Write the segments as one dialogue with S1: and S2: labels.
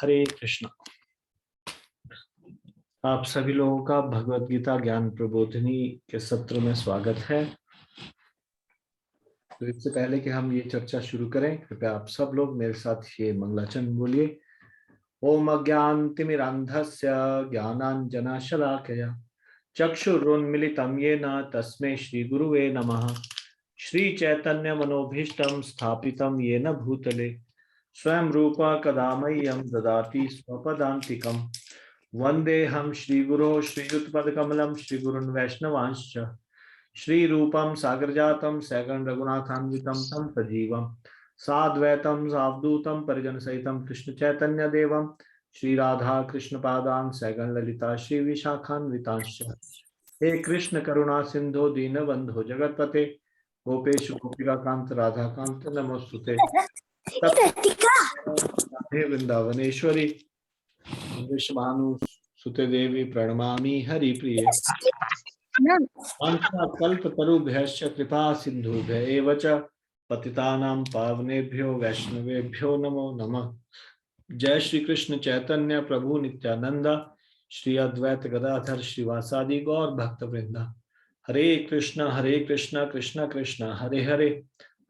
S1: हरे कृष्णा। आप सभी लोगों का भगवत गीता ज्ञान प्रबोधिनी के सत्र में स्वागत है। तो इससे पहले कि हम ये चर्चा शुरू करें, कृपया आप सब लोग मेरे साथ ये मंगलाचरण बोलिए। ओम अज्ञानतिमिरान्धस्य ज्ञानाञ्जनशलाकया चक्षुरुन्मीलितं येन तस्मै श्रीगुरुवे नमः। श्रीचैतन्यमनोभीष्टं स्थापितं येन भूतले स्वयं रूपा कदा मह्यं ददाति स्वपदान्तिकम्। वन्देऽहं श्रीगुरो श्रीयुतपदकमलं श्रीगुरुन् वैष्णवांश्च श्रीरूपं सागरजातं सगं रघुनाथान्वितं तं सजीवं साद्वैतं सावधूतं परिजनसहितं कृष्णचैतन्यदेवं श्रीराधा कृष्णपादान् सगं ललिता श्रीविशाखान्वितांश्च। हे कृष्ण करुणा सिंधो दीनबन्धो जगत्पते गोपेश गोपिकाकांत राधाकांत नमोस्तुते। राधे वृंदावनेश्वरी विश्वानु सुते देवी प्रणमामि हरिप्रिये। कल्पतरुभ्यश्च कृपा सिन्धुभ्य एव च पतितानां पावनेभ्यो वैष्णवेभ्यो नमो नमः। जय श्री कृष्ण चैतन्य प्रभु नित्यानंद श्री अद्वैत गदाधर श्रीवासादि गौर भक्त वृंदा। हरे कृष्ण कृष्ण कृष्ण हरे हरे,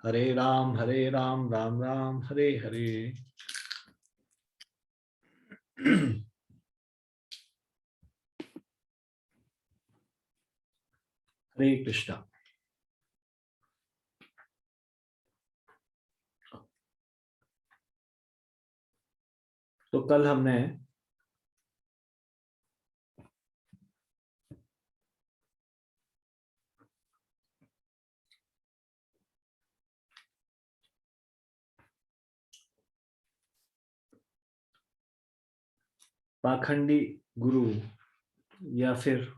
S1: हरे राम राम राम हरे हरे। हरे कृष्णा। तो कल हमने पाखंडी गुरु या फिर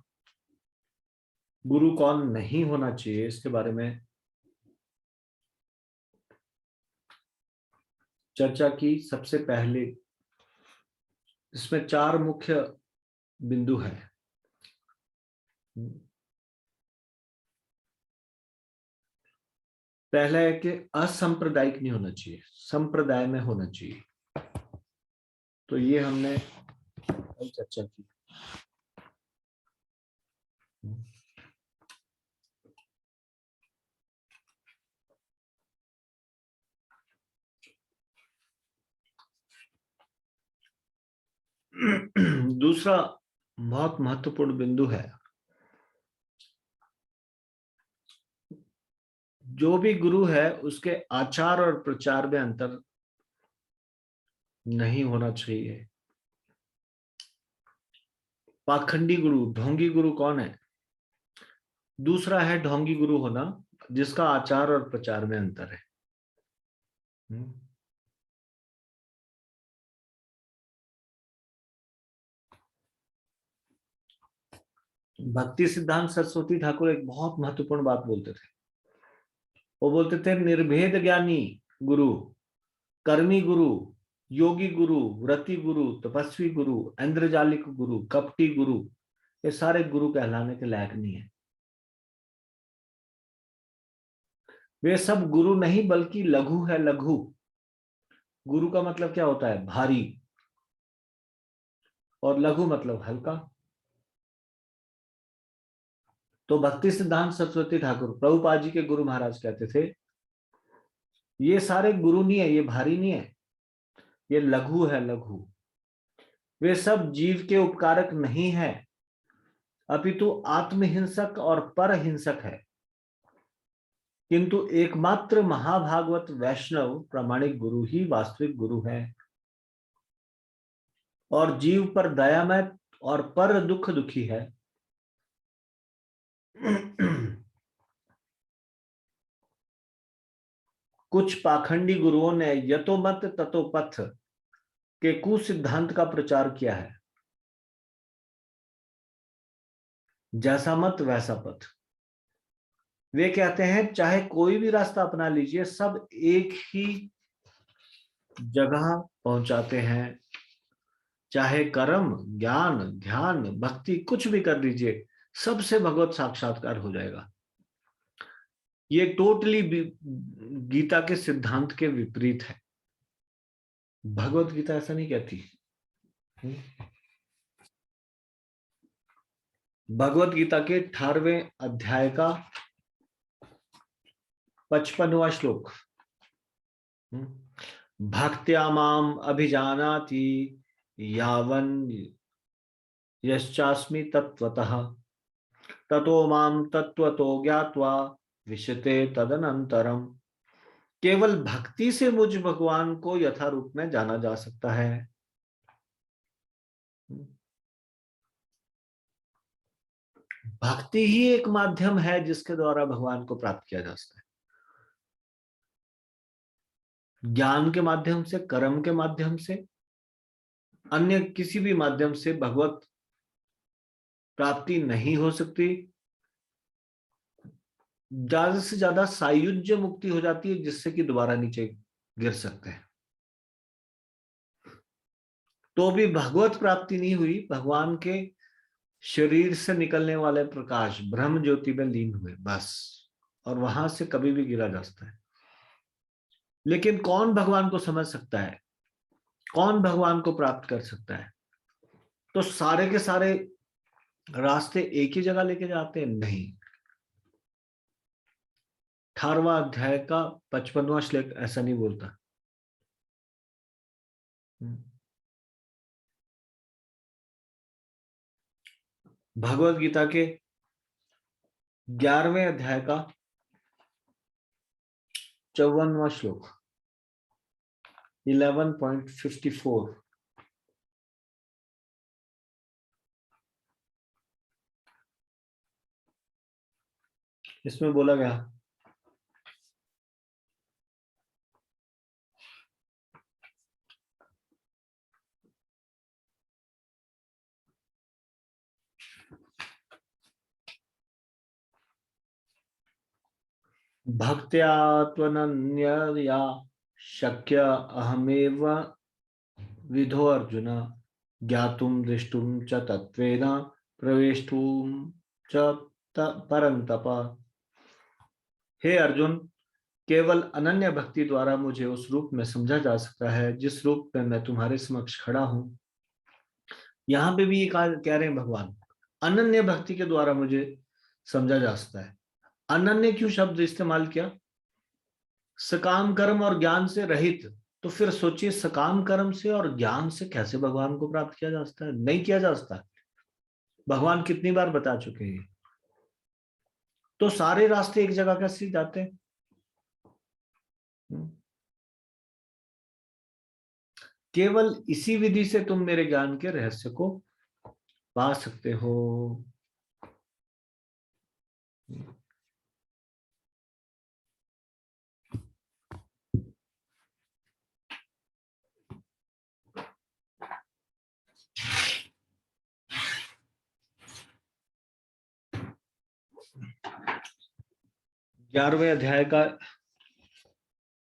S1: गुरु कौन नहीं होना चाहिए इसके बारे में चर्चा की। सबसे पहले इसमें 4 मुख्य बिंदु है। पहला है कि असंप्रदायिक नहीं होना चाहिए, संप्रदाय में होना चाहिए। तो ये हमने चर्चा की। दूसरा बहुत महत्वपूर्ण बिंदु है, जो भी गुरु है उसके आचार और प्रचार में अंतर नहीं होना चाहिए। पाखंडी गुरु, ढोंगी गुरु कौन है? दूसरा है ढोंगी गुरु होना जिसका आचार और प्रचार में अंतर है। भक्ति सिद्धांत सरस्वती ठाकुर एक बहुत महत्वपूर्ण बात बोलते थे। वो बोलते थे निर्भेद ज्ञानी गुरु, कर्मी गुरु, योगी गुरु, व्रती गुरु, तपस्वी गुरु, इंद्रजालिक गुरु, कपटी गुरु, ये सारे गुरु कहलाने के लायक नहीं है। वे सब गुरु नहीं बल्कि लघु है। लघु गुरु का मतलब क्या होता है? भारी, और लघु मतलब हल्का। तो भक्ति सिद्धांत सरस्वती ठाकुर प्रभुपाद जी के गुरु महाराज कहते थे ये सारे गुरु नहीं है, ये भारी नहीं है, ये लघु है। लघु वे सब जीव के उपकारक नहीं है, अपितु आत्महिंसक और परहिंसक है। किंतु एकमात्र महाभागवत वैष्णव प्रामाणिक गुरु ही वास्तविक गुरु है और जीव पर दयामय और पर दुख दुखी है। कुछ पाखंडी गुरुओं ने यतोमत ततोपथ के कुसिद्धांत का प्रचार किया है। जैसा मत वैसा पथ। वे कहते हैं चाहे कोई भी रास्ता अपना लीजिए, सब एक ही जगह पहुंचाते हैं। चाहे कर्म, ज्ञान, ध्यान, भक्ति कुछ भी कर लीजिए, सबसे भगवत साक्षात्कार हो जाएगा। ये टोटली गीता के सिद्धांत के विपरीत है। भगवत गीता ऐसा नहीं कहती। भगवत गीता के 18वें अध्याय का 55वां श्लोक। भक्त्या माम अभिजानाति यावन यश्चास्मि तत्वतः ततो माम तत्वतो ज्ञात्वा विशते तदनंतरम। केवल भक्ति से मुझ भगवान को यथा रूप में जाना जा सकता है। भक्ति ही एक माध्यम है जिसके द्वारा भगवान को प्राप्त किया जा सकता है। ज्ञान के माध्यम से, कर्म के माध्यम से, अन्य किसी भी माध्यम से भगवत प्राप्ति नहीं हो सकती। ज्यादा से ज्यादा सायुज्य मुक्ति हो जाती है, जिससे कि दोबारा नीचे गिर सकते हैं। तो भी भगवत प्राप्ति नहीं हुई, भगवान के शरीर से निकलने वाले प्रकाश ब्रह्म ज्योति में लीन हुए बस, और वहां से कभी भी गिरा जा सकता है। लेकिन कौन भगवान को समझ सकता है, कौन भगवान को प्राप्त कर सकता है? तो सारे के सारे रास्ते एक ही जगह लेके जाते हैं? नहीं। 18वां अध्याय का 55वां श्लोक ऐसा नहीं बोलता। भगवत गीता के 11वें अध्याय का 54वां श्लोक 11.54। इसमें बोला गया, भक्त्या त्वनन्यया शक्य अहमेव विधो अर्जुन ज्ञातुम दृष्टुम च तत्वेन प्रवेष्टुम च परंतप। हे अर्जुन, केवल अनन्य भक्ति द्वारा मुझे उस रूप में समझा जा सकता है जिस रूप में मैं तुम्हारे समक्ष खड़ा हूं। यहां पे भी ये कह रहे हैं भगवान, अनन्य भक्ति के द्वारा मुझे समझा जा सकता है। अनन्य क्यों शब्द इस्तेमाल किया? सकाम कर्म और ज्ञान से रहित। तो फिर सोचिए, सकाम कर्म से और ज्ञान से कैसे भगवान को प्राप्त किया जा सकता है? नहीं किया जा सकता। भगवान कितनी बार बता चुके हैं। तो सारे रास्ते एक जगह कैसे जाते हैं? केवल इसी विधि से तुम मेरे ज्ञान के रहस्य को पा सकते हो। 11वें अध्याय का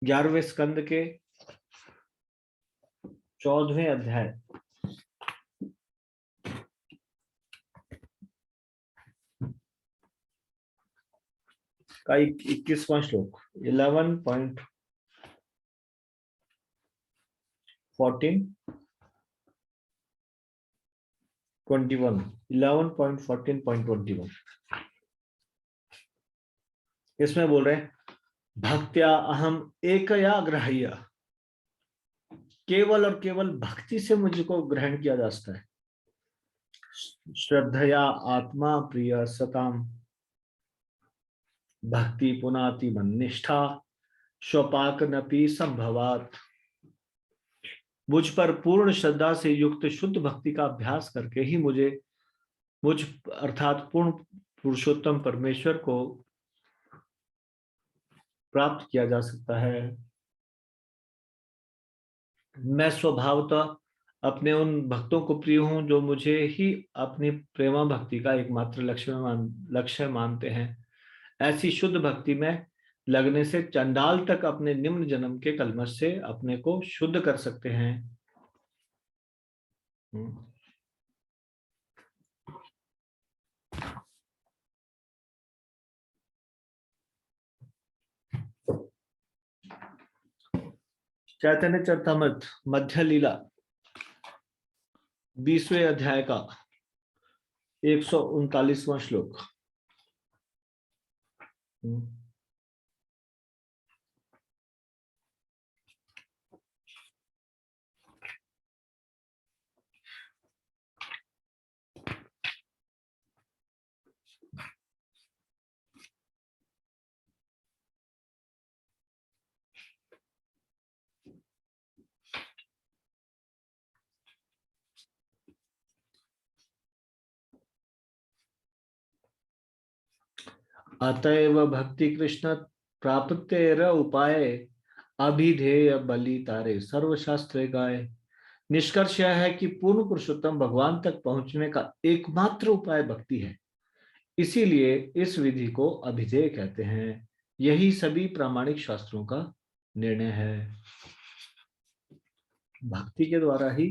S1: 11वें स्कंद के 14वें अध्याय का 21वां श्लोक 11.14.21 इसमें बोल रहे हैं, भक्त्या अहम एकया ग्राह्य। केवल और केवल भक्ति से मुझको ग्रहण किया जा सकता है। श्रद्धया आत्मा प्रिय सताम भक्ति पुनाति मन निष्ठा स्वपाक नपि संभवात। मुझ पर पूर्ण श्रद्धा से युक्त शुद्ध भक्ति का अभ्यास करके ही मुझ अर्थात पूर्ण पुरुषोत्तम परमेश्वर को प्राप्त किया जा सकता है। मैं स्वभावतः अपने उन भक्तों को प्रिय हूं जो मुझे ही अपनी प्रेमा भक्ति का एकमात्र लक्ष्य मानते हैं। ऐसी शुद्ध भक्ति में लगने से चंडाल तक अपने निम्न जन्म के कलमश से अपने को शुद्ध कर सकते हैं। चैतन्य चरितमृत मध्य लीला 20वें अध्याय का 139वां श्लोक। अतएव भक्ति कृष्ण प्राप्तेर उपाय अभिधेय बलि तारे सर्वशास्त्र गाय। निष्कर्ष यह है कि पूर्ण पुरुषोत्तम भगवान तक पहुंचने का एकमात्र उपाय भक्ति है। इसीलिए इस विधि को अभिधेय कहते हैं। यही सभी प्रामाणिक शास्त्रों का निर्णय है। भक्ति के द्वारा ही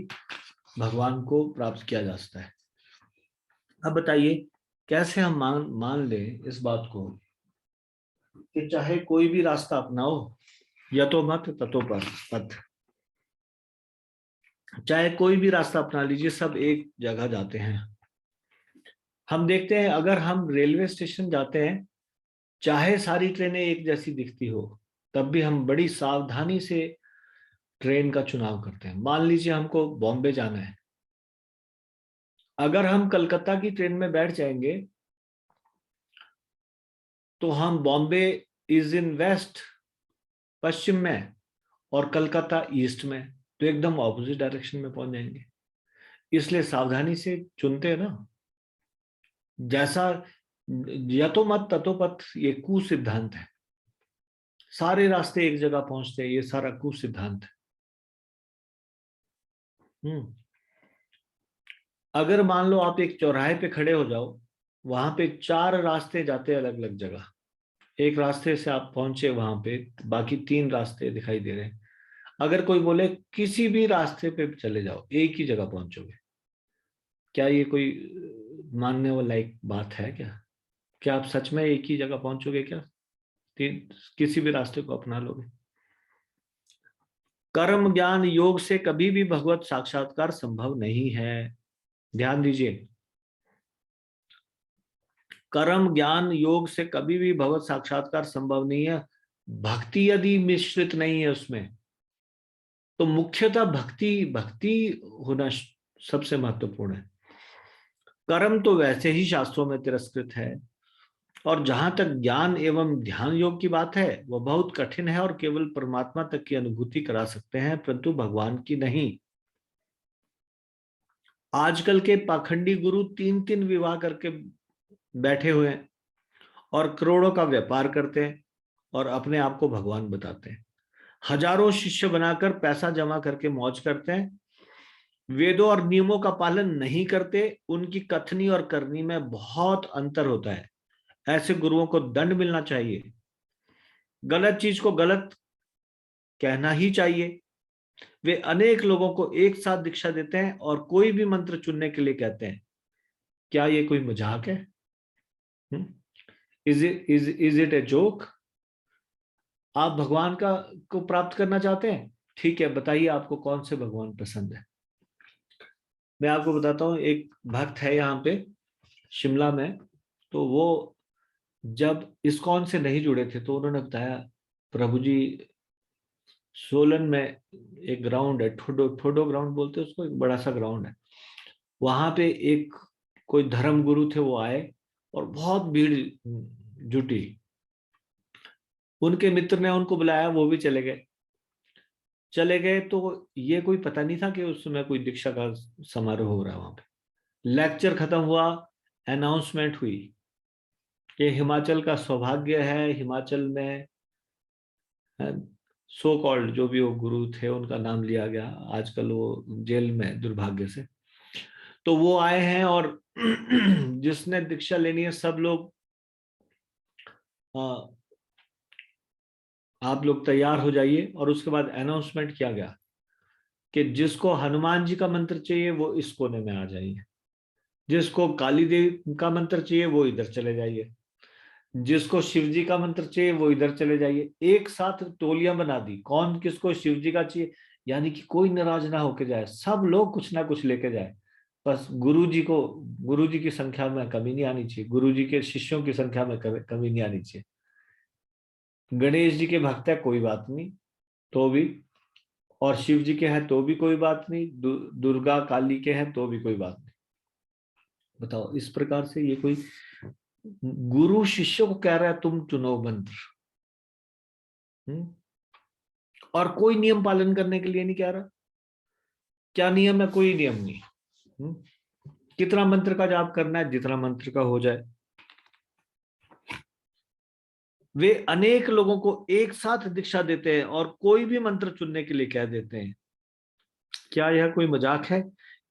S1: भगवान को प्राप्त किया जा सकता है। अब बताइए कैसे हम मान लें इस बात को कि चाहे कोई भी रास्ता अपनाओ, यतो मत ततो पथ, चाहे कोई भी रास्ता अपना लीजिए, सब एक जगह जाते हैं। हम देखते हैं अगर हम रेलवे स्टेशन जाते हैं, चाहे सारी ट्रेनें एक जैसी दिखती हो, तब भी हम बड़ी सावधानी से ट्रेन का चुनाव करते हैं। मान लीजिए हमको बॉम्बे जाना है, अगर हम कलकत्ता की ट्रेन में बैठ जाएंगे तो हम बॉम्बे इज इन वेस्ट, पश्चिम में, और कलकत्ता ईस्ट में, तो एकदम ऑपोजिट डायरेक्शन में पहुंच जाएंगे। इसलिए सावधानी से चुनते हैं ना। जैसा यतो मत ततो पथ, ये कु सिद्धांत है। सारे रास्ते एक जगह पहुंचते हैं, ये सारा कु सिद्धांत है। अगर मान लो आप एक चौराहे पे खड़े हो जाओ, वहां पे 4 रास्ते जाते हैं अलग अलग जगह। एक रास्ते से आप पहुंचे वहां पे, बाकी 3 रास्ते दिखाई दे रहे हैं। अगर कोई बोले किसी भी रास्ते पे चले जाओ, एक ही जगह पहुंचोगे, क्या ये कोई मानने वाला एक बात है? क्या आप सच में एक ही जगह पहुंचोगे? क्या किसी भी रास्ते को अपना लोगे? कर्म ज्ञान योग से कभी भी भगवत साक्षात्कार संभव नहीं है। ध्यान दीजिए, कर्म ज्ञान योग से कभी भी भगवत साक्षात्कार संभव नहीं है। भक्ति यदि मिश्रित नहीं है उसमें, तो मुख्यतः भक्ति होना सबसे महत्वपूर्ण है। कर्म तो वैसे ही शास्त्रों में तिरस्कृत है। और जहां तक ज्ञान एवं ध्यान योग की बात है, वह बहुत कठिन है और केवल परमात्मा तक की अनुभूति करा सकते हैं, परंतु भगवान की नहीं। आजकल के पाखंडी गुरु 3-3 विवाह करके बैठे हुए हैं और करोड़ों का व्यापार करते हैं और अपने आप को भगवान बताते हैं। हजारों शिष्य बनाकर पैसा जमा करके मौज करते हैं, वेदों और नियमों का पालन नहीं करते। उनकी कथनी और करनी में बहुत अंतर होता है। ऐसे गुरुओं को दंड मिलना चाहिए। गलत चीज को गलत कहना ही चाहिए। वे अनेक लोगों को एक साथ दीक्षा देते हैं और कोई भी मंत्र चुनने के लिए कहते हैं। क्या ये कोई मजाक है? Is it a joke? आप भगवान को प्राप्त करना चाहते हैं? ठीक है, बताइए आपको कौन से भगवान पसंद है। मैं आपको बताता हूँ, एक भक्त है यहाँ पे शिमला में, तो वो जब इस्कॉन से नहीं जुड़े थे तो उन्होंने बताया, प्रभु जी सोलन में एक ग्राउंड है, ठोडो ग्राउंड बोलते हैं उसको, एक बड़ा सा ग्राउंड है। वहां पे एक कोई धर्म गुरु थे, वो आए और बहुत भीड़ जुटी। उनके मित्र ने उनको बुलाया, वो भी चले गए तो ये कोई पता नहीं था कि उस समय कोई दीक्षा का समारोह हो रहा है वहां पे। लेक्चर खत्म हुआ, अनाउंसमेंट हुई कि हिमाचल का सौभाग्य है, हिमाचल में सो कॉल्ड जो भी वो गुरु थे उनका नाम लिया गया, आजकल वो जेल में दुर्भाग्य से। तो वो आए हैं और जिसने दीक्षा लेनी है सब लोग आप लोग तैयार हो जाइए। और उसके बाद अनाउंसमेंट किया गया कि जिसको हनुमान जी का मंत्र चाहिए वो इस कोने में आ जाइए, जिसको काली देवी का मंत्र चाहिए वो इधर चले जाइए, जिसको शिव जी का मंत्र चाहिए वो इधर चले जाइए। एक साथ टोलियां बना दी, कौन किसको शिव जी का चाहिए, यानी कि कोई नाराज ना होके जाए, सब लोग कुछ ना कुछ लेके जाए। बस गुरु जी की संख्या में कमी नहीं आनी चाहिए, गुरु जी के शिष्यों की संख्या में कमी नहीं आनी चाहिए। गणेश जी के भक्त है कोई बात नहीं, तो भी, और शिव जी के हैं तो भी कोई बात नहीं, दुर्गा काली के हैं तो भी कोई बात नहीं। बताओ, इस प्रकार से ये कोई गुरु शिष्य को कह रहा है तुम चुनो मंत्र, और कोई नियम पालन करने के लिए नहीं कह रहा। क्या नियम है? कोई नियम नहीं। कितना मंत्र का जाप करना है? जितना मंत्र का हो जाए। वे अनेक लोगों को एक साथ दीक्षा देते हैं और कोई भी मंत्र चुनने के लिए कह देते हैं। क्या यह कोई मजाक है?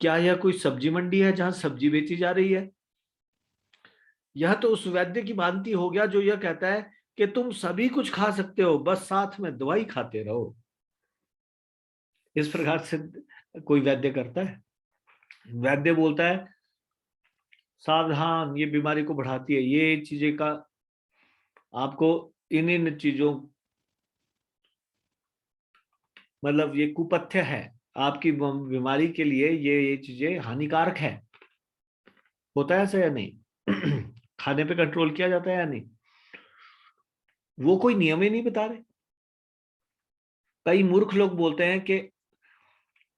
S1: क्या यह कोई सब्जी मंडी है जहां सब्जी बेची जा रही है? यह तो उस वैद्य की भांति हो गया जो यह कहता है कि तुम सभी कुछ खा सकते हो, बस साथ में दवाई खाते रहो। इस प्रकार से कोई वैद्य करता है? वैद्य बोलता है सावधान, ये बीमारी को बढ़ाती है, ये चीजें का आपको इन इन चीजों, मतलब ये कुपथ्य है, आपकी बीमारी के लिए ये चीजें हानिकारक है। होता है ऐसा या नहीं? खाने पे कंट्रोल किया जाता है या नहीं? वो कोई नियम ही नहीं बता रहे। कई मूर्ख लोग बोलते हैं कि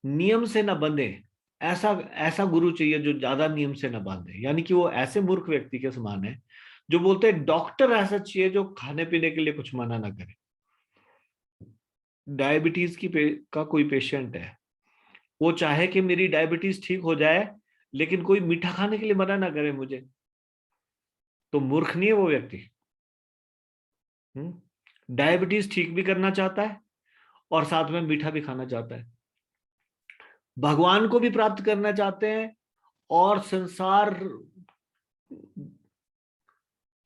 S1: नियम से न बंधे, ऐसा ऐसा गुरु चाहिए जो ज्यादा नियम से न बांधे। यानी कि वो ऐसे मूर्ख व्यक्ति के समान है जो बोलते हैं डॉक्टर ऐसा चाहिए जो खाने पीने के लिए कुछ मना ना करे। डायबिटीज का कोई पेशेंट है, वो चाहे कि मेरी डायबिटीज ठीक हो जाए लेकिन कोई मीठा खाने के लिए मना ना करे मुझे, तो मूर्ख नहीं है वो व्यक्ति? डायबिटीज ठीक भी करना चाहता है और साथ में मीठा भी खाना चाहता है, भगवान को भी प्राप्त करना चाहते हैं और संसार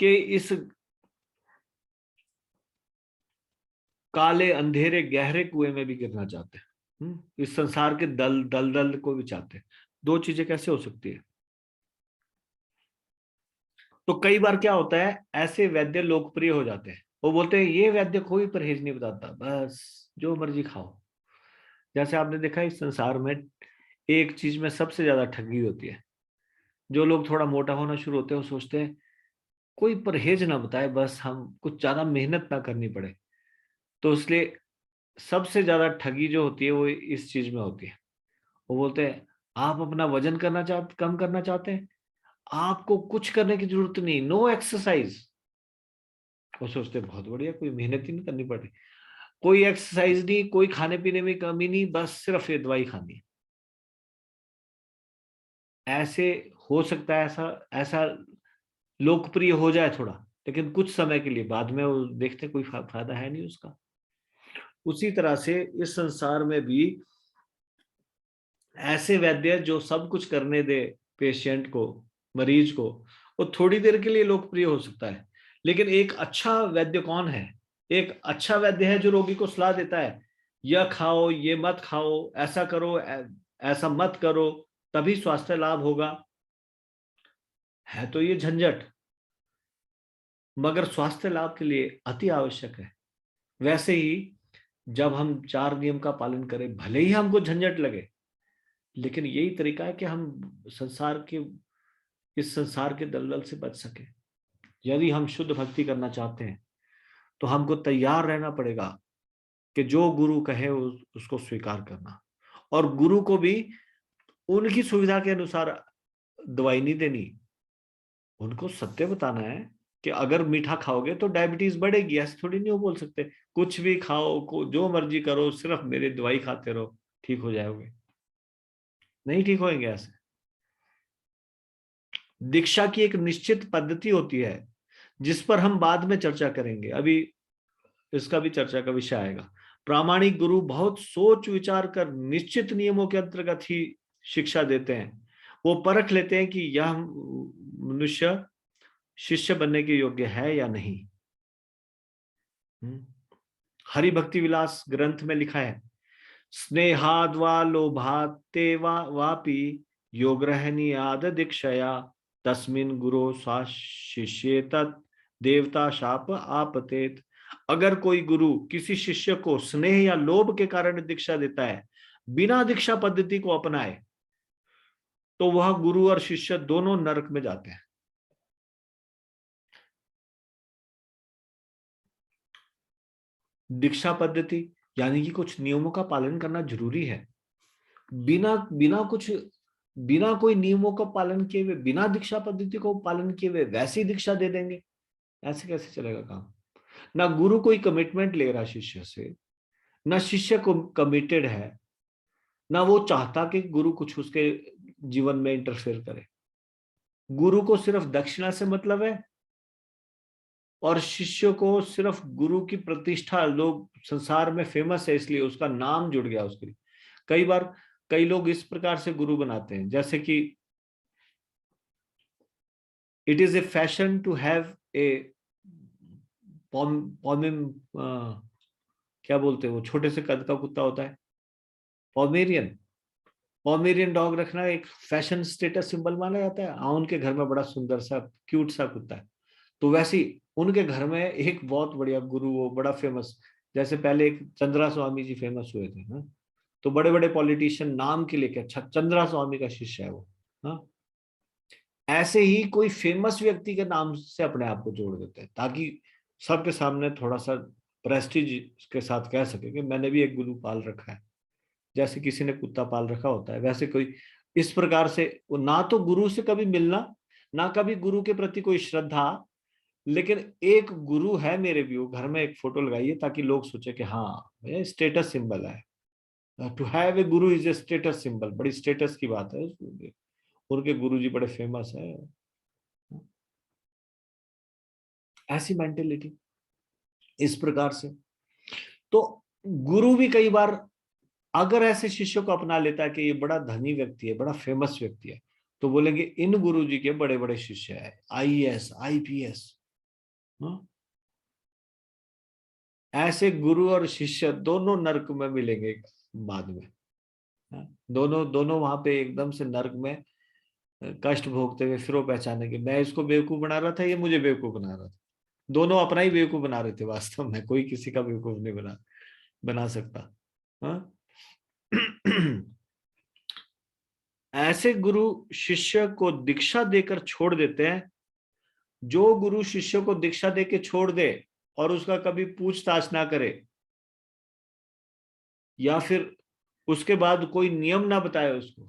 S1: के इस काले अंधेरे गहरे कुएं में भी गिरना चाहते हैं, इस संसार के दलदल को भी चाहते हैं। दो चीजें कैसे हो सकती है? तो कई बार क्या होता है, ऐसे वैद्य लोकप्रिय हो जाते हैं, वो बोलते हैं ये वैद्य कोई परहेज नहीं बताता, बस जो मर्जी खाओ। जैसे आपने देखा इस संसार में एक चीज में सबसे ज्यादा ठगी होती है। जो लोग थोड़ा मोटा होना शुरू होते हैं वो सोचते हैं कोई परहेज ना बताए, बस हम कुछ ज्यादा मेहनत ना करनी पड़े। तो इसलिए सबसे ज्यादा ठगी जो होती है वो इस चीज में होती है। वो बोलते हैं आप अपना वजन कम करना चाहते हैं, आपको कुछ करने की जरूरत नहीं, नो एक्सरसाइज। वो सोचते हैं बहुत बढ़िया, कोई मेहनत ही नहीं करनी पड़ती, कोई एक्सरसाइज नहीं, कोई खाने पीने में कमी नहीं, बस सिर्फ ये दवाई खानी है। ऐसे हो सकता है ऐसा ऐसा लोकप्रिय हो जाए थोड़ा, लेकिन कुछ समय के लिए, बाद में वो देखते कोई फायदा है नहीं उसका। उसी तरह से इस संसार में भी ऐसे वैद्य जो सब कुछ करने दे पेशेंट को, मरीज को, वो थोड़ी देर के लिए लोकप्रिय हो सकता है। लेकिन एक अच्छा वैद्य कौन है? एक अच्छा वैद्य है जो रोगी को सलाह देता है, यह खाओ, ये मत खाओ, ऐसा करो, ऐसा मत करो, तभी स्वास्थ्य लाभ होगा। है तो ये झंझट, मगर स्वास्थ्य लाभ के लिए अति आवश्यक है। वैसे ही जब हम चार नियम का पालन करें, भले ही हमको झंझट लगे, लेकिन यही तरीका है कि हम इस संसार के दलदल से बच सके। यदि हम शुद्ध भक्ति करना चाहते हैं तो हमको तैयार रहना पड़ेगा कि जो गुरु कहे उसको स्वीकार करना, और गुरु को भी उनकी सुविधा के अनुसार दवाई नहीं देनी। उनको सत्य बताना है कि अगर मीठा खाओगे तो डायबिटीज बढ़ेगी, ऐसे थोड़ी नहीं वो बोल सकते कुछ भी खाओ, जो मर्जी करो, सिर्फ मेरी दवाई खाते रहो, ठीक हो जाओगे। नहीं ठीक होंगे ऐसे। दीक्षा की एक निश्चित पद्धति होती है जिस पर हम बाद में चर्चा करेंगे, अभी इसका भी चर्चा का विषय आएगा। प्रामाणिक गुरु बहुत सोच विचार कर निश्चित नियमों के अंतर्गत ही शिक्षा देते हैं। वो परख लेते हैं कि यह मनुष्य शिष्य बनने के योग्य है या नहीं। हरि भक्ति विलास ग्रंथ में लिखा है, स्नेहाद्वा लोभाते वापि योग्रहणीयाद दीक्षया तस्मिन गुरो सा शिष्ये तत् देवता शाप आपतेत। अगर कोई गुरु किसी शिष्य को स्नेह या लोभ के कारण दीक्षा देता है, बिना दीक्षा पद्धति को अपनाए, तो वह गुरु और शिष्य दोनों नरक में जाते हैं। दीक्षा पद्धति यानी कि कुछ नियमों का पालन करना जरूरी है। बिना बिना कोई नियमों का पालन किए हुए, बिना दीक्षा पद्धति को पालन किए हुए वैसी दीक्षा दे देंगे, ऐसे कैसे चलेगा काम। ना गुरु कोई कमिटमेंट ले रहा शिष्य से, ना शिष्य को कमिटेड है, ना वो चाहता कि गुरु कुछ उसके जीवन में इंटरफेयर करे। गुरु को सिर्फ दक्षिणा से मतलब है, और शिष्य को सिर्फ गुरु की प्रतिष्ठा, लोग संसार में फेमस है इसलिए उसका नाम जुड़ गया उसके लिए। कई बार कई लोग इस प्रकार से गुरु बनाते हैं, जैसे कि it is a fashion to have a पॉमिम, क्या बोलते हैं वो छोटे से कद का कुत्ता होता है, पॉमेरियन। पॉमेरियन डॉग रखना एक फैशन स्टेटस सिंबल माना जाता है। हाँ, उनके घर में बड़ा सुंदर सा क्यूट सा कुत्ता है। तो वैसे ही उनके घर में एक बहुत बढ़िया गुरु, वो बड़ा फेमस, जैसे पहले एक चंद्रा स्वामी जी फेमस हुए थे ना, तो बड़े बड़े पॉलिटिशियन नाम के लेके अच्छा चंद्रा स्वामी का शिष्य है वो। हाँ, ऐसे ही कोई फेमस व्यक्ति के नाम से अपने आप को जोड़ देते हैं, ताकि सबके सामने थोड़ा सा प्रेस्टीज के साथ कह सके कि मैंने भी एक गुरु पाल रखा है। जैसे किसी ने कुत्ता पाल रखा होता है, वैसे कोई इस प्रकार से ना तो गुरु से कभी मिलना, ना कभी गुरु के प्रति कोई श्रद्धा, लेकिन एक गुरु है मेरे व्यू, घर में एक फोटो लगाइए ताकि लोग सोचे कि हाँ ये स्टेटस सिंबल है। To have A Guru is a status symbol, बड़ी स्टेटस की बात है। उनके गुरु जी बड़े फेमस है, ऐसी मेंटेलिटी इस प्रकार से। तो गुरु भी कई बार अगर ऐसे शिष्यों को अपना लेता है कि ये बड़ा धनी व्यक्ति है, बड़ा फेमस व्यक्ति है, तो बोलेंगे इन गुरु जी के बड़े बड़े शिष्य है, आईएएस आईपीएस। ऐसे गुरु और शिष्य दोनों नरक में मिलेंगे बाद में। दोनों दोनों वहां पे एकदम से नरक में कष्ट भोगते हुए फिर वो पहचाने कि मैं इसको बेवकूफ बना रहा था, ये मुझे बेवकूफ बना रहा था। दोनों अपना ही बेवकूफ बना रहे थे, वास्तव में कोई किसी का बेवकूफ नहीं बना सकता। हाँ? ऐसे गुरु शिष्य को दीक्षा देकर छोड़ देते हैं। जो गुरु शिष्य को दीक्षा देके छोड़ दे और उसका कभी पूछताछ ना करे, या फिर उसके बाद कोई नियम ना बताए उसको,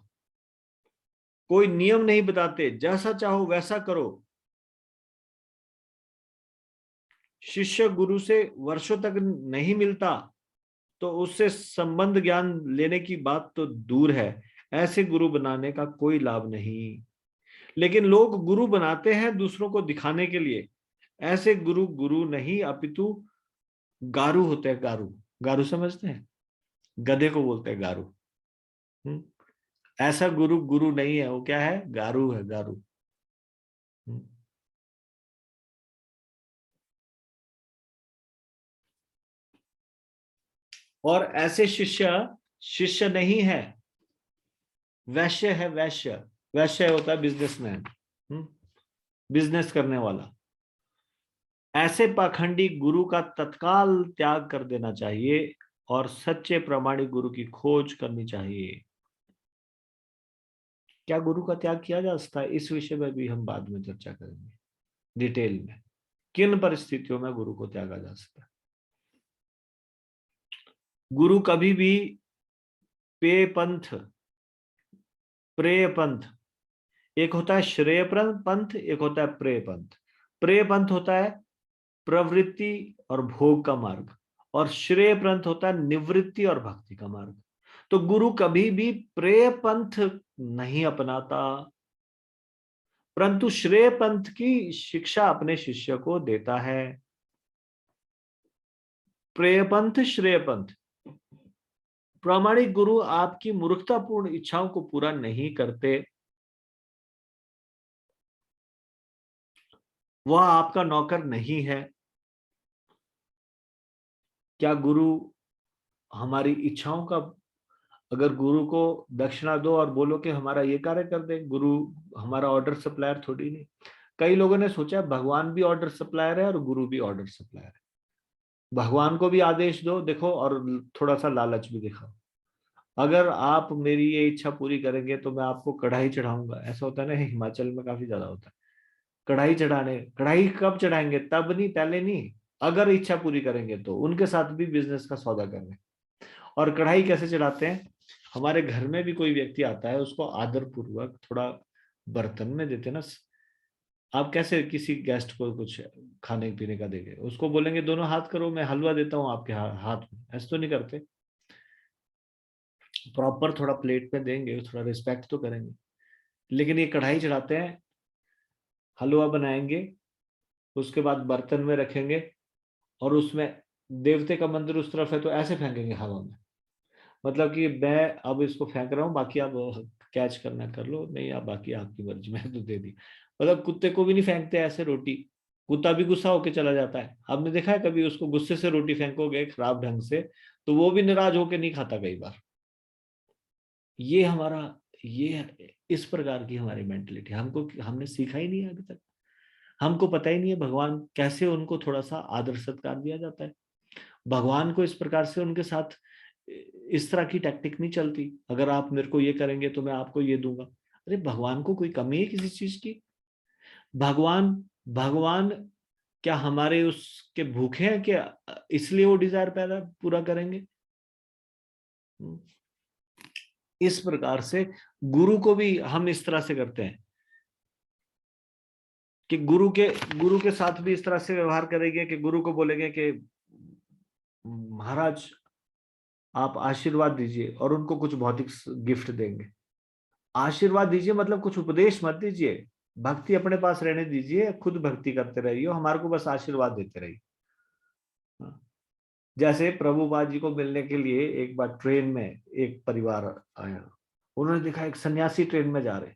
S1: कोई नियम नहीं बताते, जैसा चाहो वैसा करो, शिष्य गुरु से वर्षों तक नहीं मिलता, तो उससे संबंध ज्ञान लेने की बात तो दूर है। ऐसे गुरु बनाने का कोई लाभ नहीं। लेकिन लोग गुरु बनाते हैं दूसरों को दिखाने के लिए। ऐसे गुरु गुरु नहीं अपितु गारू होते हैं। गारू, गारू समझते हैं, गधे को बोलते हैं गारू। ऐसा गुरु गुरु नहीं है, वो क्या है, गारू है, गारू। और ऐसे शिष्य शिष्य नहीं है, वैश्य है। वैश्य, वैश्य होता है बिजनेसमैन, बिजनेस करने वाला। ऐसे पाखंडी गुरु का तत्काल त्याग कर देना चाहिए और सच्चे प्रामाणिक गुरु की खोज करनी चाहिए। क्या गुरु का त्याग किया जा सकता है, इस विषय में भी हम बाद में चर्चा करेंगे डिटेल में, किन परिस्थितियों में गुरु को त्यागा जा सकता है। गुरु कभी भी पेय पंथ, प्रेय पंथ, एक होता है श्रेय पंथ, एक होता है प्रेय पंथ। प्रेय पंथ होता है प्रवृत्ति और भोग का मार्ग, और श्रेय पंथ होता है निवृत्ति और भक्ति का मार्ग। तो गुरु कभी भी प्रेय पंथ नहीं अपनाता, परंतु श्रेय पंथ की शिक्षा अपने शिष्य को देता है। प्रेय पंथ, श्रेय पंथ। प्रामाणिक गुरु आपकी मूर्खतापूर्ण इच्छाओं को पूरा नहीं करते, वह आपका नौकर नहीं है। क्या गुरु हमारी इच्छाओं का, अगर गुरु को दक्षिणा दो और बोलो कि हमारा ये कार्य कर दे, गुरु हमारा ऑर्डर सप्लायर थोड़ी नहीं। कई लोगों ने सोचा भगवान भी ऑर्डर सप्लायर है और गुरु भी ऑर्डर सप्लायर है। भगवान को भी आदेश दो देखो, और थोड़ा सा लालच भी दिखाओ। अगर आप मेरी ये इच्छा पूरी करेंगे तो मैं आपको कढ़ाई चढ़ाऊंगा। ऐसा होता है ना, हिमाचल में काफी ज्यादा होता है कढ़ाई चढ़ाने। कढ़ाई कब चढ़ाएंगे? तब नहीं, पहले नहीं। अगर इच्छा पूरी करेंगे तो उनके साथ भी बिजनेस का सौदा कर रहे हैं। और कढ़ाई कैसे चढ़ाते हैं? हमारे घर में भी कोई व्यक्ति आता है, उसको आदर पूर्वक थोड़ा बर्तन में देते ना। आप कैसे किसी गेस्ट को कुछ खाने पीने का देंगे? उसको बोलेंगे दोनों हाथ करो, मैं हलवा देता हूँ आपके हाथ में। ऐसे तो नहीं करते। प्रॉपर थोड़ा प्लेट में देंगे, थोड़ा रिस्पेक्ट तो करेंगे। लेकिन ये कढ़ाई चढ़ाते हैं, हलवा बनाएंगे, उसके बाद बर्तन में रखेंगे, और उसमें देवते का मंदिर उस तरफ है तो ऐसे फेंकेंगे हवा में। मतलब कि मैं अब इसको फेंक रहा हूँ, बाकी आप कैच करना कर लो, नहीं आप बाकी आपकी मर्जी, मैं तो दे दी। मतलब कुत्ते को भी नहीं फेंकते ऐसे रोटी। कुत्ता भी गुस्सा होके चला जाता है। आपने देखा है कभी उसको गुस्से से रोटी फेंकोगे खराब ढंग से, तो वो भी नाराज होके नहीं खाता कई बार। ये हमारा, ये इस प्रकार की हमारी मेंटेलिटी, हमको हमने सीखा ही नहीं है अभी तक। हमको पता ही नहीं है भगवान कैसे उनको थोड़ा सा आदर सत्कार दिया जाता है। भगवान को इस प्रकार से उनके साथ इस तरह की टैक्टिक नहीं चलती, अगर आप मेरे को ये करेंगे तो मैं आपको ये दूंगा। अरे भगवान को कोई कमी है किसी चीज की? भगवान भगवान क्या हमारे उसके भूखे हैं क्या, इसलिए वो डिजायर पैदा पूरा करेंगे? इस प्रकार से गुरु को भी हम इस तरह से करते हैं कि गुरु के साथ भी इस तरह से व्यवहार करेंगे कि गुरु को बोलेंगे कि महाराज आप आशीर्वाद दीजिए, और उनको कुछ भौतिक गिफ्ट देंगे। आशीर्वाद दीजिए मतलब कुछ उपदेश मत दीजिए, भक्ति अपने पास रहने दीजिए, खुद भक्ति करते रहिए, हमारे को बस आशीर्वाद देते रहिए। जैसे प्रभुपाद जी को मिलने के लिए एक बार ट्रेन में एक परिवार आया। उन्होंने देखा एक सन्यासी ट्रेन में जा रहे,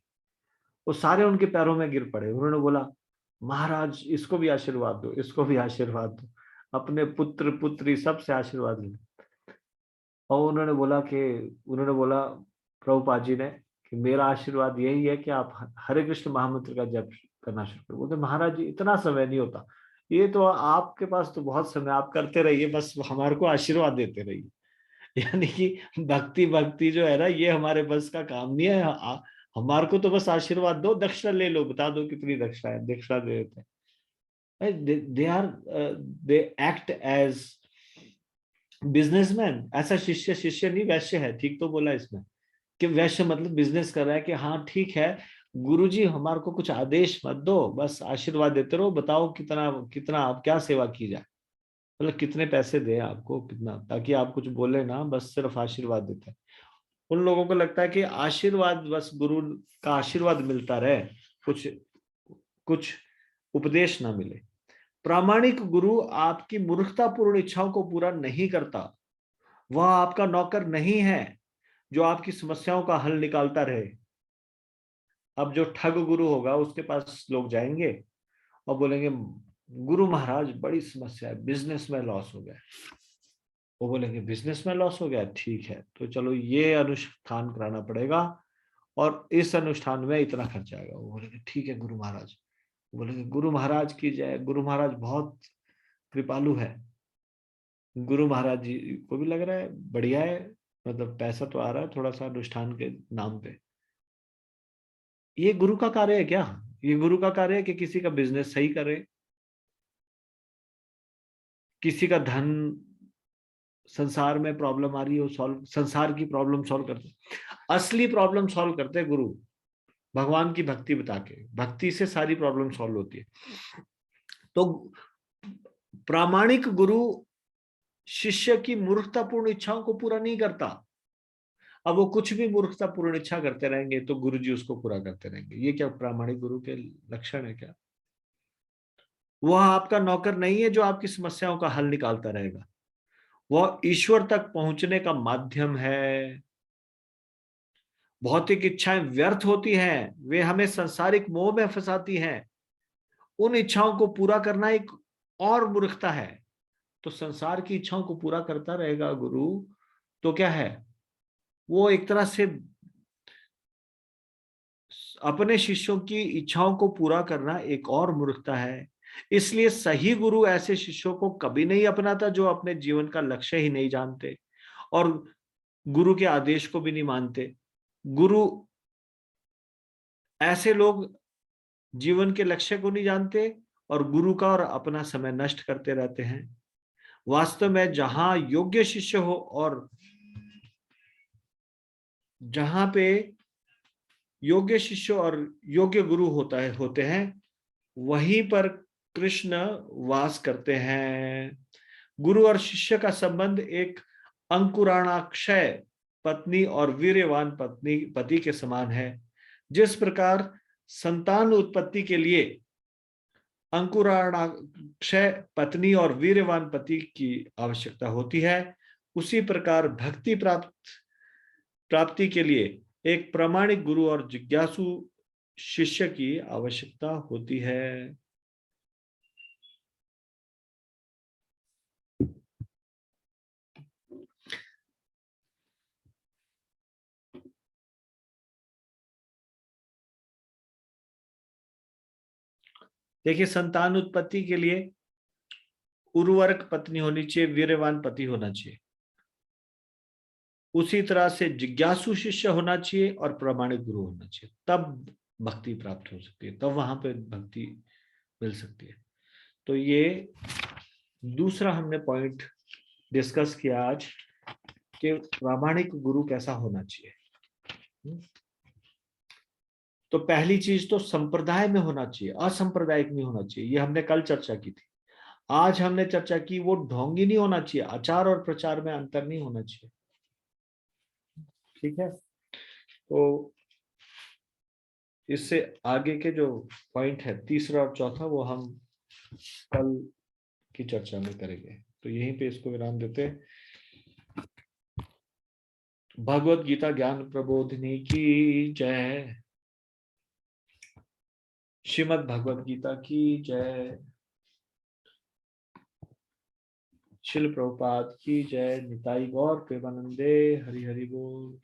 S1: वो सारे उनके पैरों में गिर पड़े। उन्होंने बोला महाराज इसको भी आशीर्वाद दो, इसको भी आशीर्वाद दो, अपने पुत्र पुत्री सबसे आशीर्वाद लो। और उन्होंने बोला प्रभुपाद जी ने कि मेरा आशीर्वाद यही है कि आप हरे कृष्ण महामंत्र का जप करना शुरू करो। बोलते महाराज जी इतना समय नहीं होता, ये तो आपके पास तो बहुत समय, आप करते रहिए, बस हमारे को आशीर्वाद देते रहिए। यानी कि भक्ति भक्ति जो है ना, ये हमारे बस का काम नहीं है। हमारे को तो बस आशीर्वाद दो, दक्षिणा ले लो, बता दो कितनी दक्षिणा है, दक्षिणा दे देते हैं। They are they act as businessman. ऐसा शिष्य शिष्य नहीं, वैश्य है। ठीक तो बोला इसमें कि वैश्य मतलब बिजनेस कर रहा है कि हाँ ठीक है गुरुजी हमारे को कुछ आदेश मत दो, बस आशीर्वाद देते रहो, बताओ कितना कितना आप क्या सेवा की जाए, मतलब कितने पैसे दें आपको, कितना, ताकि आप कुछ बोले ना, बस सिर्फ आशीर्वाद देते हैं। उन लोगों को लगता है कि आशीर्वाद, बस गुरु का आशीर्वाद मिलता रहे, कुछ कुछ उपदेश ना मिले। प्रामाणिक गुरु आपकी मूर्खतापूर्ण इच्छाओं को पूरा नहीं करता। वह आपका नौकर नहीं है जो आपकी समस्याओं का हल निकालता रहे। अब जो ठग गुरु होगा उसके पास लोग जाएंगे और बोलेंगे गुरु महाराज बड़ी समस्या है, बिजनेस में लॉस हो गया। वो बोलेंगे बिजनेस में लॉस हो गया, ठीक है तो चलो ये अनुष्ठान कराना पड़ेगा, और इस अनुष्ठान में इतना खर्चा आएगा। वो बोलेंगे ठीक है गुरु महाराज। बोलेंगे गुरु महाराज की जय, गुरु महाराज बहुत कृपालु है। गुरु महाराज जी को भी लग रहा है बढ़िया है, मतलब पैसा तो आ रहा है थोड़ा सा अनुष्ठान के नाम पे। ये गुरु का कार्य है क्या? ये गुरु का कार्य है कि किसी का बिजनेस सही करे, किसी का धन, संसार में प्रॉब्लम आ रही हो सॉल्व, संसार की प्रॉब्लम सॉल्व करते। असली प्रॉब्लम सॉल्व करते गुरु, भगवान की भक्ति बता के। भक्ति से सारी प्रॉब्लम सॉल्व होती है। तो प्रामाणिक गुरु शिष्य की मूर्खतापूर्ण इच्छाओं को पूरा नहीं करता। अब वो कुछ भी मूर्खतापूर्ण इच्छा करते रहेंगे तो गुरु जी उसको पूरा करते रहेंगे। ये क्या प्रामाणिक गुरु के लक्षण है क्या? वह आपका नौकर नहीं है जो आपकी समस्याओं का हल निकालता रहेगा। वह ईश्वर तक पहुंचने का माध्यम है। भौतिक इच्छाएं व्यर्थ होती हैं, वे हमें सांसारिक मोह में फंसाती हैं। उन इच्छाओं को पूरा करना एक और मूर्खता है। तो संसार की इच्छाओं को पूरा करता रहेगा गुरु, तो क्या है, वो एक तरह से अपने शिष्यों की इच्छाओं को पूरा करना एक और मूर्खता है। इसलिए सही गुरु ऐसे शिष्यों को कभी नहीं अपनाता जो अपने जीवन का लक्ष्य ही नहीं जानते। और गुरु के आदेश को भी नहीं मानते। गुरु, ऐसे लोग जीवन के लक्ष्य को नहीं जानते और गुरु का और अपना समय नष्ट करते रहते हैं। वास्तव में जहां योग्य शिष्य हो और जहां पे योग्य शिष्य और योग्य गुरु होते हैं, वहीं पर कृष्ण वास करते हैं। गुरु और शिष्य का संबंध एक अंकुराणाक्षय पत्नी और वीर्यवान पति के समान है। जिस प्रकार संतान उत्पत्ति के लिए अंकुराणाक्षय पत्नी और वीर्यवान पति की आवश्यकता होती है, उसी प्रकार भक्ति प्राप्ति के लिए एक प्रामाणिक गुरु और जिज्ञासु शिष्य की आवश्यकता होती है। देखिए, संतान उत्पत्ति के लिए उर्वरक पत्नी होनी चाहिए, वीर्यवान पति होना चाहिए। उसी तरह से जिज्ञासु शिष्य होना चाहिए और प्रामाणिक गुरु होना चाहिए, तब भक्ति प्राप्त हो सकती है, तब वहां पे भक्ति मिल सकती है। तो ये दूसरा हमने पॉइंट डिस्कस किया आज कि प्रामाणिक गुरु कैसा होना चाहिए। तो पहली चीज तो संप्रदाय में होना चाहिए, असंप्रदायिक नहीं होना चाहिए। ये हमने कल चर्चा की थी। आज हमने चर्चा की वो ढोंगी नहीं होना चाहिए, आचार और प्रचार में अंतर नहीं होना चाहिए। ठीक है, तो इससे आगे के जो पॉइंट है तीसरा और चौथा, वो हम कल की चर्चा में करेंगे। तो यहीं पे इसको विराम देते हैं। भगवत गीता ज्ञान प्रबोधिनी की जय। श्रीमद् भगवत गीता की जय। शिल प्रभुपाद की जय। निताई गौर प्रेमानंदे। हरि हरि बोल।